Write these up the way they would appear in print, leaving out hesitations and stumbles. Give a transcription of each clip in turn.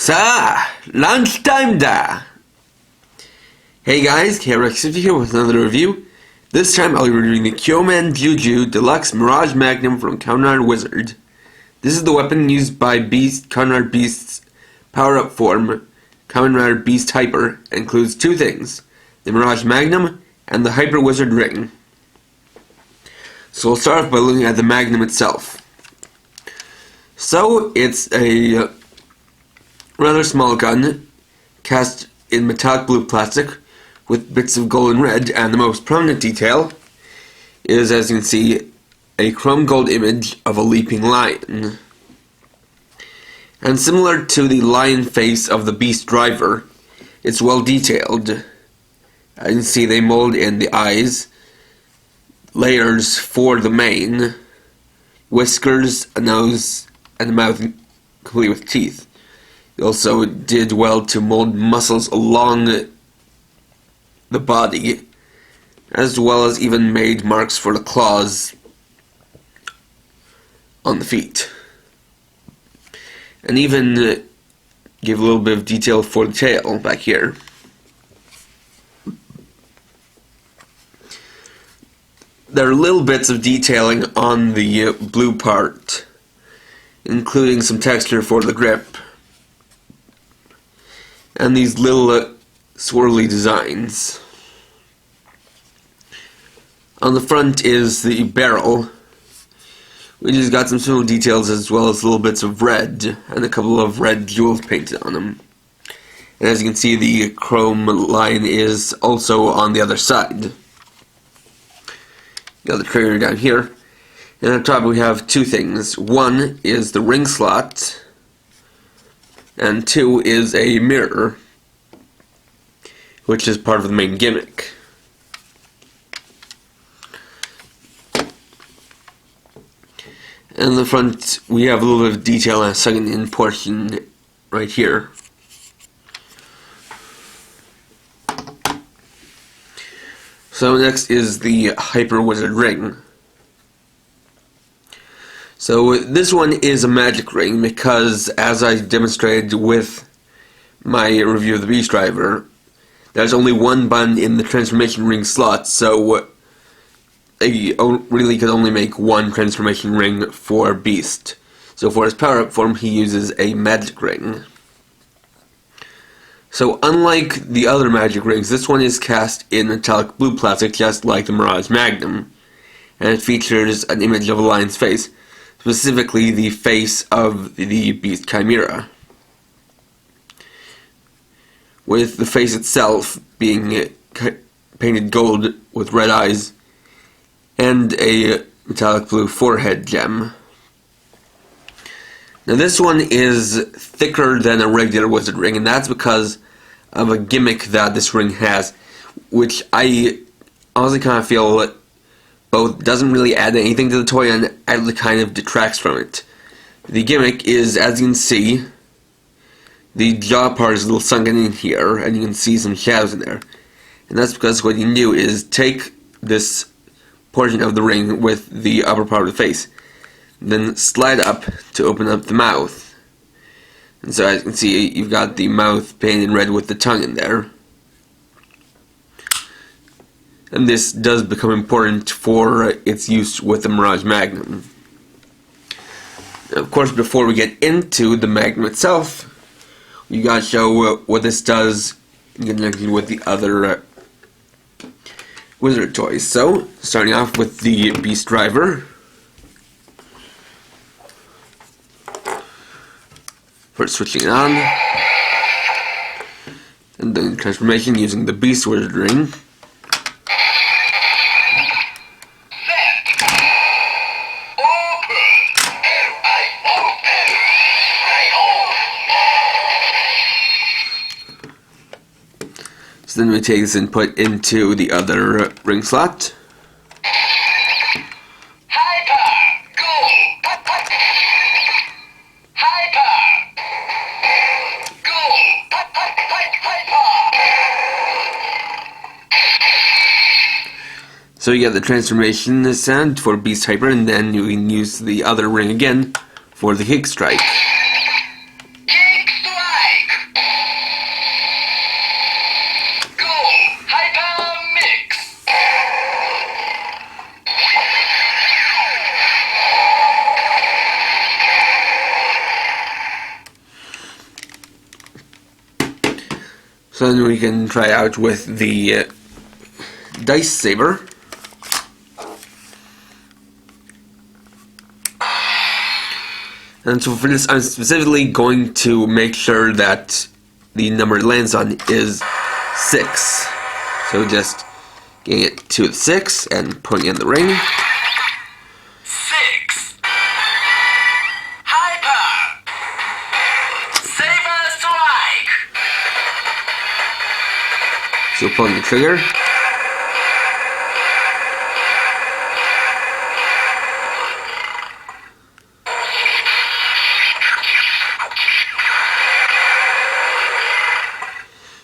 Sa, lunchtime da! Hey guys, KRX50 here with another review. This time I'll be reviewing the Kyoumen Jyujuu Deluxe Mirage Magnum from Kamen Wizard. This is the weapon used by Kamen Beast's power-up form, Kamen Beast Hyper, and includes two things, the Mirage Magnum and the Hyper Wizard Ring. So we'll start off by looking at the Magnum itself. So it's a rather small gun, cast in metallic blue plastic with bits of gold and red, and the most prominent detail is, as you can see, a chrome gold image of a leaping lion. And similar to the lion face of the Beast Driver, it's well detailed. As you can see, they mold in the eyes, layers for the mane, whiskers, a nose, and a mouth complete with teeth. They also did well to mold muscles along the body, as well as even made marks for the claws on the feet. And even give a little bit of detail for the tail back here. There are little bits of detailing on the blue part, including some texture for the grip, and these little swirly designs. On the front is the barrel, which has got some small details as well as little bits of red and a couple of red jewels painted on them. And as you can see, the chrome line is also on the other side. Got the trigger down here. And on top we have two things. One is the ring slot, and two is a mirror, which is part of the main gimmick. And in the front we have a little bit of detail and a second in portion right here. So next is the Hyper Wizard Ring. So this one is a magic ring because, as I demonstrated with my review of the Beast Driver, there's only one button in the transformation ring slot, so they really could only make one transformation ring for Beast. So for his power-up form, he uses a magic ring. So unlike the other magic rings, this one is cast in metallic blue plastic, just like the Mirage Magnum, and it features an image of a lion's face, specifically the face of the Beast Chimera, with the face itself being painted gold with red eyes and a metallic blue forehead gem. Now this one is thicker than a regular wizard ring, and that's because of a gimmick that this ring has, which I honestly kind of feel both doesn't really add anything to the toy and actually kind of detracts from it. The gimmick is, as you can see, the jaw part is a little sunken in here, and you can see some shadows in there. And that's because what you can do is take this portion of the ring with the upper part of the face, then slide up to open up the mouth. And so as you can see, you've got the mouth painted red with the tongue in there. And this does become important for its use with the Mirage Magnum. Now, of course, before we get into the Magnum itself, we gotta show what this does in conjunction with the other wizard toys. So, starting off with the Beast Driver. First switching it on, and then transformation using the Beast Wizard Ring. So then we take this and put into the other ring slot. So you get the transformation sound for Beast Hyper, and then you can use the other ring again for the Kick Strike. Kick Strike! So then we can try out with the dice saber. And so for this, I'm specifically going to make sure that the number it lands on is 6. So just getting it to the 6 and putting it in the ring. 6. Hyper. Saber strike. So pulling the trigger.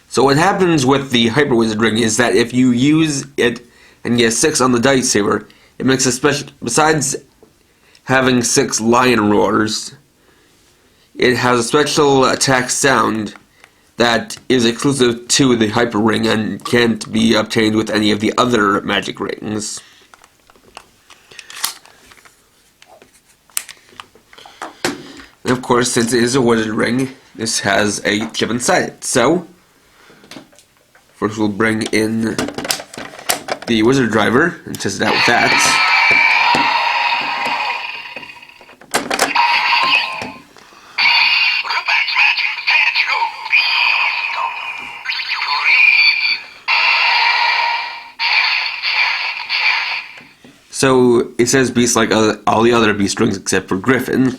So what happens with the Hyper Wizard Ring is that if you use it and get 6 on the dice saber, it makes a special. Besides having 6 lion roars, it has a special attack sound that is exclusive to the Hyper Ring and can't be obtained with any of the other magic rings. And of course, since it is a wizard ring, this has a chip inside it. So first we'll bring in the wizard driver and test it out with that. So it says beast like all the other beast rings except for Griffin.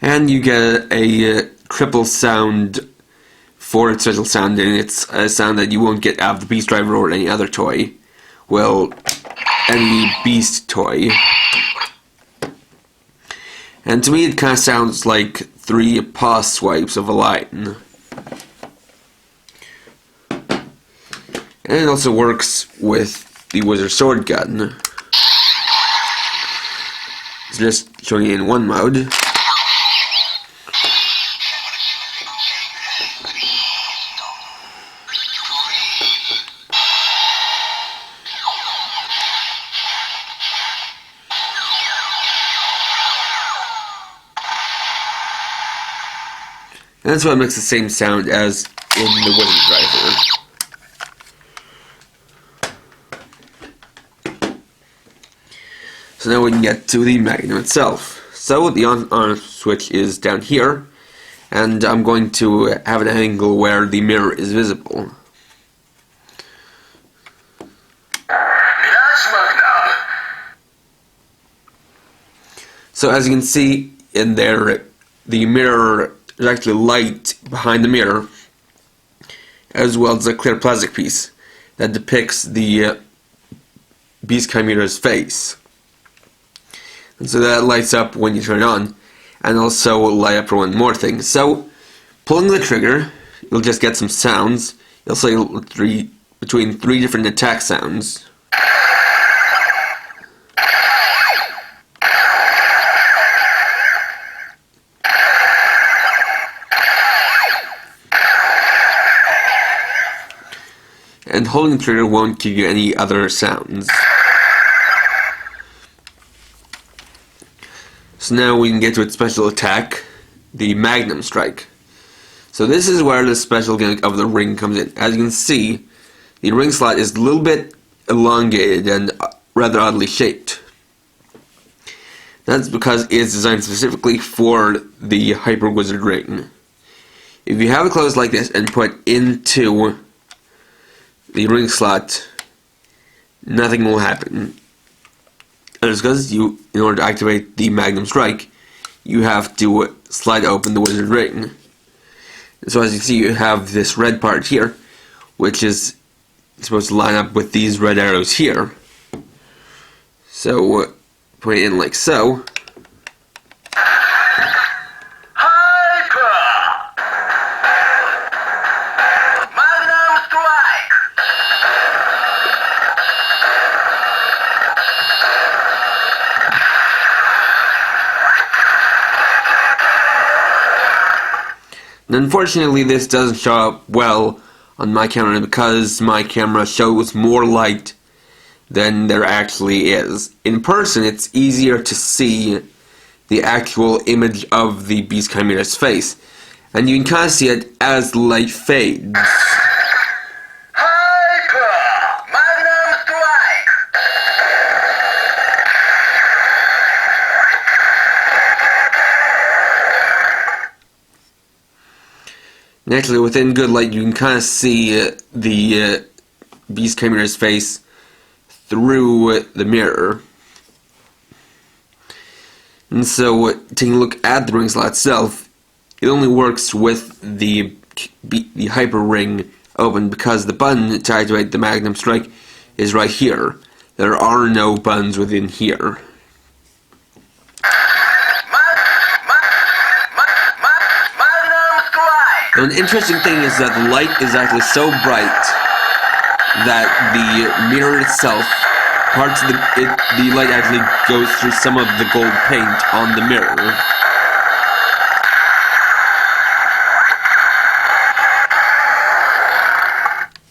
And you get a triple sound for its special sound, and it's a sound that you won't get out of the Beast Driver or any other toy. Well, any Beast toy. And to me it kind of sounds like 3 paw swipes of a lion. And it also works with the Wizard Sword Gun. It's just showing it in one mode. And that's why it makes the same sound as in the Wizard Driver. So now we can get to the Magnum itself. So the on switch is down here, and I'm going to have an angle where the mirror is visible. Mirage Magnum. So as you can see in there, the mirror, there's actually light behind the mirror, as well as a clear plastic piece that depicts the Beast Chimera's face. And so that lights up when you turn it on, and also will light up for one more thing. So, pulling the trigger, you'll just get some sounds. You'll say between 3 different attack sounds. And holding the trigger won't give you any other sounds. So now we can get to its special attack, the Magnum Strike. So this is where the special gimmick of the ring comes in. As you can see, the ring slot is a little bit elongated and rather oddly shaped. That's because it's designed specifically for the Hyper Wizard Ring. If you have it closed like this and put into the ring slot, nothing will happen. And it's because in order to activate the Magnum Strike, you have to slide open the wizard ring. And so as you see, you have this red part here, which is supposed to line up with these red arrows here. So put it in like so. Magnum Strike. And unfortunately, this doesn't show up well on my camera because my camera shows more light than there actually is. In person, it's easier to see the actual image of the Beast Chimera's face, And you can kind of see it as the light fades. Hyper! Magnum Strike! And actually, within good light, you can kind of see the beast chimera's face through the mirror. And so, taking a look at the ring slot itself, it only works with the hyper ring open because the button to activate the Magnum Strike is right here. There are no buttons within here. Magnum Strike! Now, an interesting thing is that the light is actually so bright that the mirror itself, parts of the light actually goes through some of the gold paint on the mirror.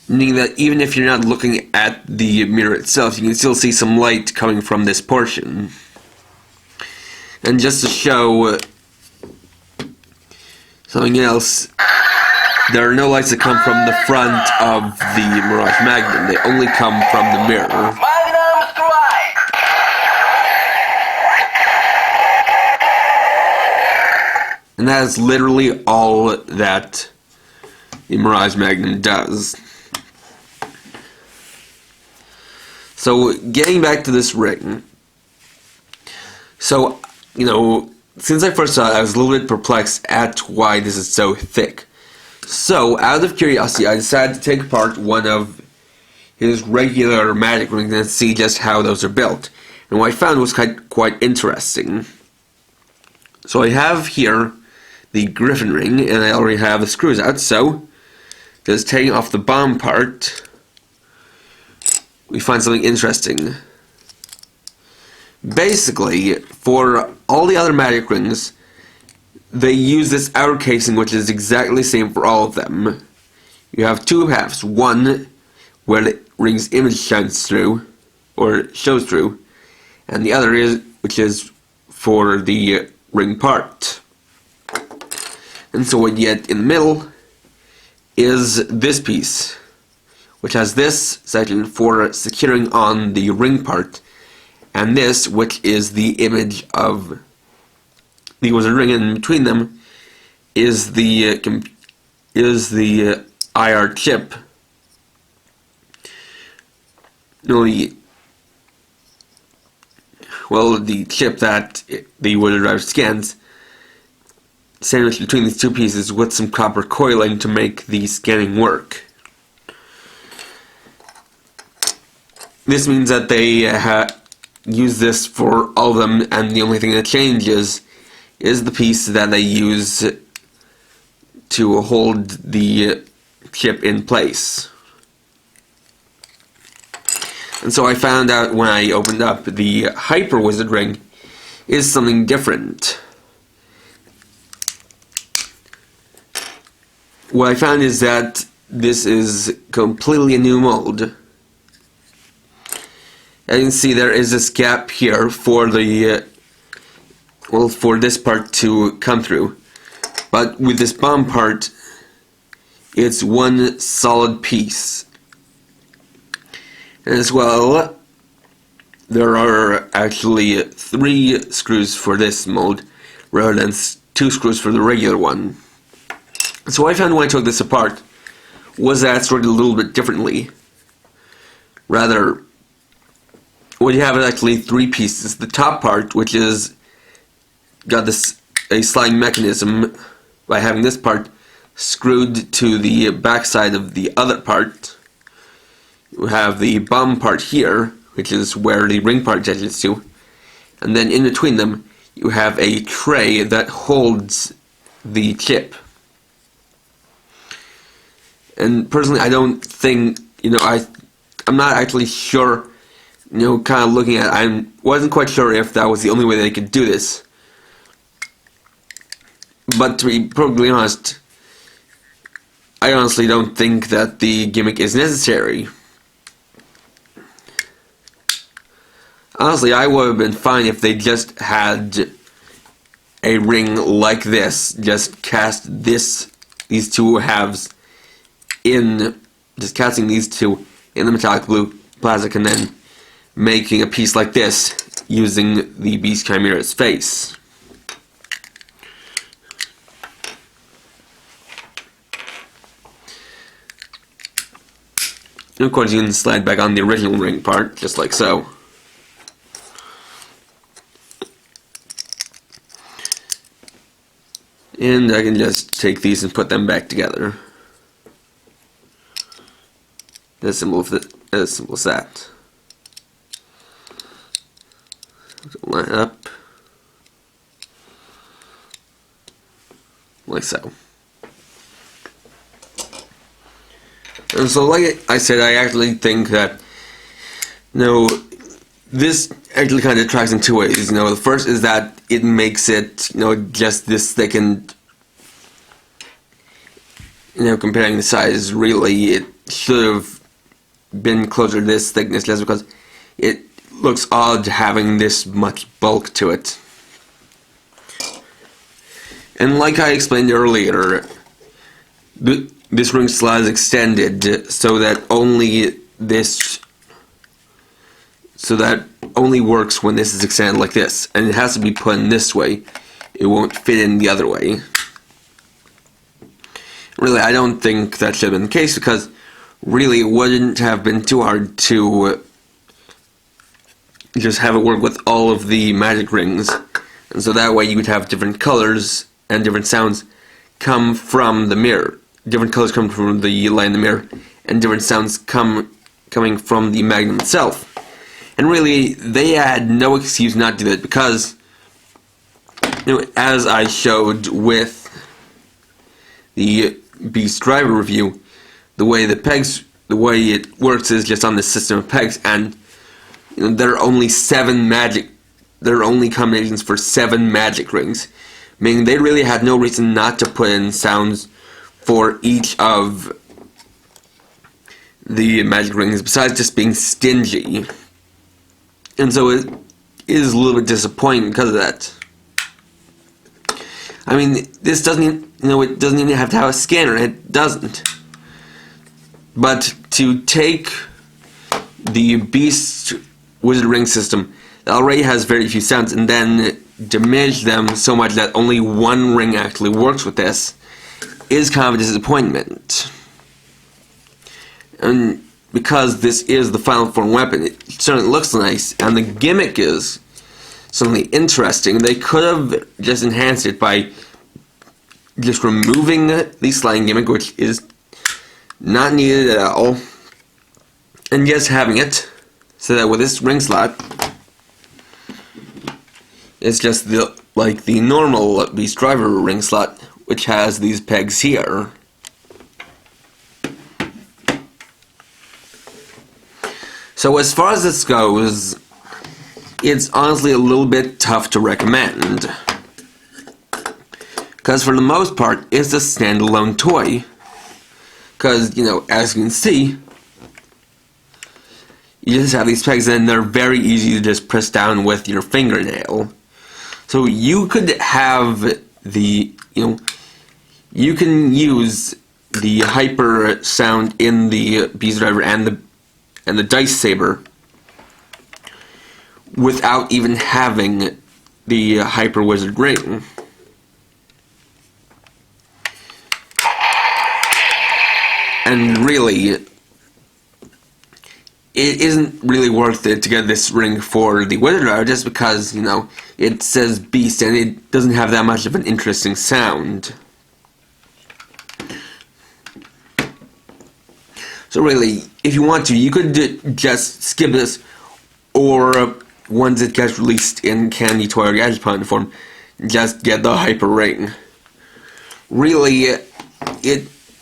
Meaning that even if you're not looking at the mirror itself, you can still see some light coming from this portion. And just to show something else, there are no lights that come from the front of the Mirage Magnum. They only come from the mirror. Magnum Strike! And that is literally all that the Mirage Magnum does. So, getting back to this ring. So, since I first saw it, I was a little bit perplexed at why this is so thick. So, out of curiosity, I decided to take apart one of his regular magic rings and see just how those are built. And what I found was quite interesting. So I have here the Griffin Ring, and I already have the screws out, so just taking off the bottom part, we find something interesting. Basically, for all the other magic rings, they use this outer casing, which is exactly the same for all of them. You have two halves, one where the ring's image shines through, or shows through, and the other which is for the ring part. And so what you get in the middle is this piece, which has this section for securing on the ring part, and this, which is the image of the wizard ring, and in between them is the IR chip. The chip that the wizard drive scans, sandwiched between these two pieces with some copper coiling to make the scanning work. This means that they use this for all of them, and the only thing that changes is the piece that they use to hold the chip in place. And so I found out when I opened up the Hyper Wizard Ring is something different. What I found is that this is completely a new mold. As you can see, there is this gap here for the for this part to come through, but with this bottom part, it's one solid piece. And as well, there are actually 3 screws for this mold rather than 2 screws for the regular one. So what I found when I took this apart was that it's sorted a little bit differently. Rather, what you have is actually 3 pieces. The top part, which is got a sliding mechanism by having this part screwed to the back side of the other part. You have the bottom part here, which is where the ring part attaches to, and then in between them you have a tray that holds the chip. And personally, I don't think, I'm not actually sure, kind of looking at it, I wasn't quite sure if that was the only way they could do this. But to be perfectly honest, I honestly don't think that the gimmick is necessary. Honestly, I would have been fine if they just had a ring like this, just cast these two halves in, just casting these two in the metallic blue plastic, and then making a piece like this using the Beast Chimera's face. And of course you can slide back on the original ring part, just like so. And I can just take these and put them back together. As simple as that. Line up. Like so. And so, like I said, I actually think that, this actually kind of tracks in two ways. The first is that it makes it, just this thick, and, comparing the size, really, it should have been closer to this thickness, just because it looks odd having this much bulk to it. And like I explained earlier, this ring slot is extended so that only works when this is extended like this, and it has to be put in this way. It won't fit in the other way. Really, I don't think that should have been the case, because really it wouldn't have been too hard to just have it work with all of the magic rings, and so that way you would have different colors and different sounds come from the mirror. Different colors come from the light in the mirror, and different sounds coming from the Magnum itself. And really, they had no excuse not to do that, because, as I showed with the Beast Driver review, the way it works is just on the system of pegs, and there are only combinations for 7 magic rings, meaning they really had no reason not to put in sounds for each of the magic rings, besides just being stingy. And so it is a little bit disappointing because of that. I mean, this doesn't, it doesn't even have to have a scanner. It doesn't. But to take the Beast Wizard Ring system that already has very few sounds, and then diminish them so much that only one ring actually works with this, is kind of a disappointment. And because this is the final form weapon, it certainly looks nice, and the gimmick is something interesting. They could have just enhanced it by just removing the sliding gimmick, which is not needed at all, and just having it so that with this ring slot, it's just like the normal Beast Driver ring slot, which has these pegs here. So as far as this goes, it's honestly a little bit tough to recommend, because for the most part, it's a standalone toy. Because, as you can see, you just have these pegs, and they're very easy to just press down with your fingernail. So you could have you can use the hyper sound in the Beast Driver and the Dice Saber without even having the Hyper Wizard Ring. And really, it isn't really worth it to get this ring for the Wizard Driver, just because, it says Beast and it doesn't have that much of an interesting sound. So really, if you want to, you could just skip this, or once it gets released in Candy Toy or Gadget Pond form, just get the Hyper Ring. Really,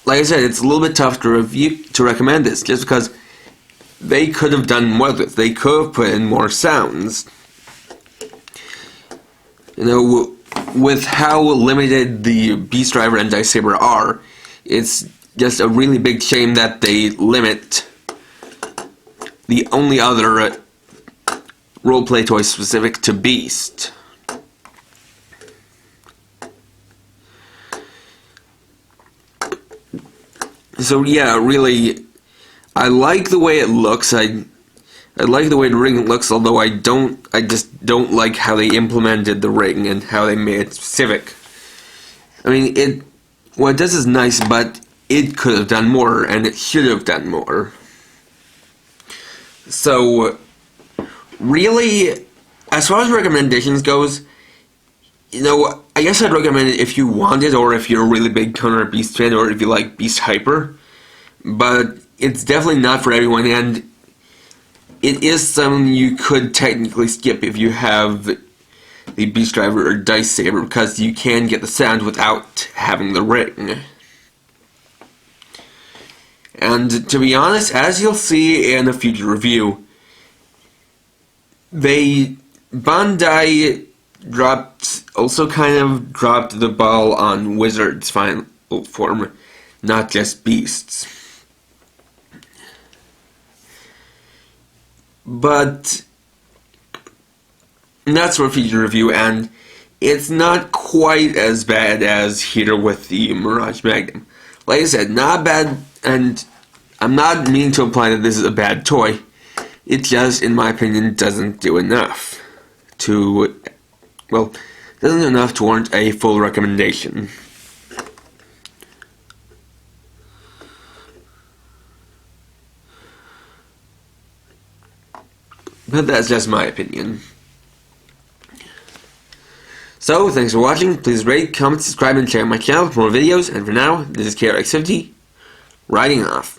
like I said, it's a little bit tough to recommend this, just because they could have done more with it. They could have put in more sounds. With how limited the Beast Driver and Dice Saber are, it's just a really big shame that they limit the only other roleplay toy specific to Beast. So yeah, really, I like the way it looks. I like the way the ring looks, although I just don't like how they implemented the ring and how they made it specific. I mean, what it does is nice, but it could have done more, and it should have done more. So, really, as far as recommendations goes, I guess I'd recommend it if you want it, or if you're a really big Counter Beast fan, or if you like Beast Hyper. But it's definitely not for everyone, and it is something you could technically skip if you have the Beast Driver or Dice Saber, because you can get the sound without having the ring. And to be honest, as you'll see in a future review, Bandai also kind of dropped the ball on Wizard's final form, not just Beasts. But that's for a future review, and it's not quite as bad as here with the Mirage Magnum. Like I said, not bad, and I'm not meaning to imply that this is a bad toy. It just, in my opinion, doesn't do enough to warrant a full recommendation. But that's just my opinion. So, thanks for watching. Please rate, comment, subscribe, and share my channel for more videos. And for now, this is KRX50, writing off.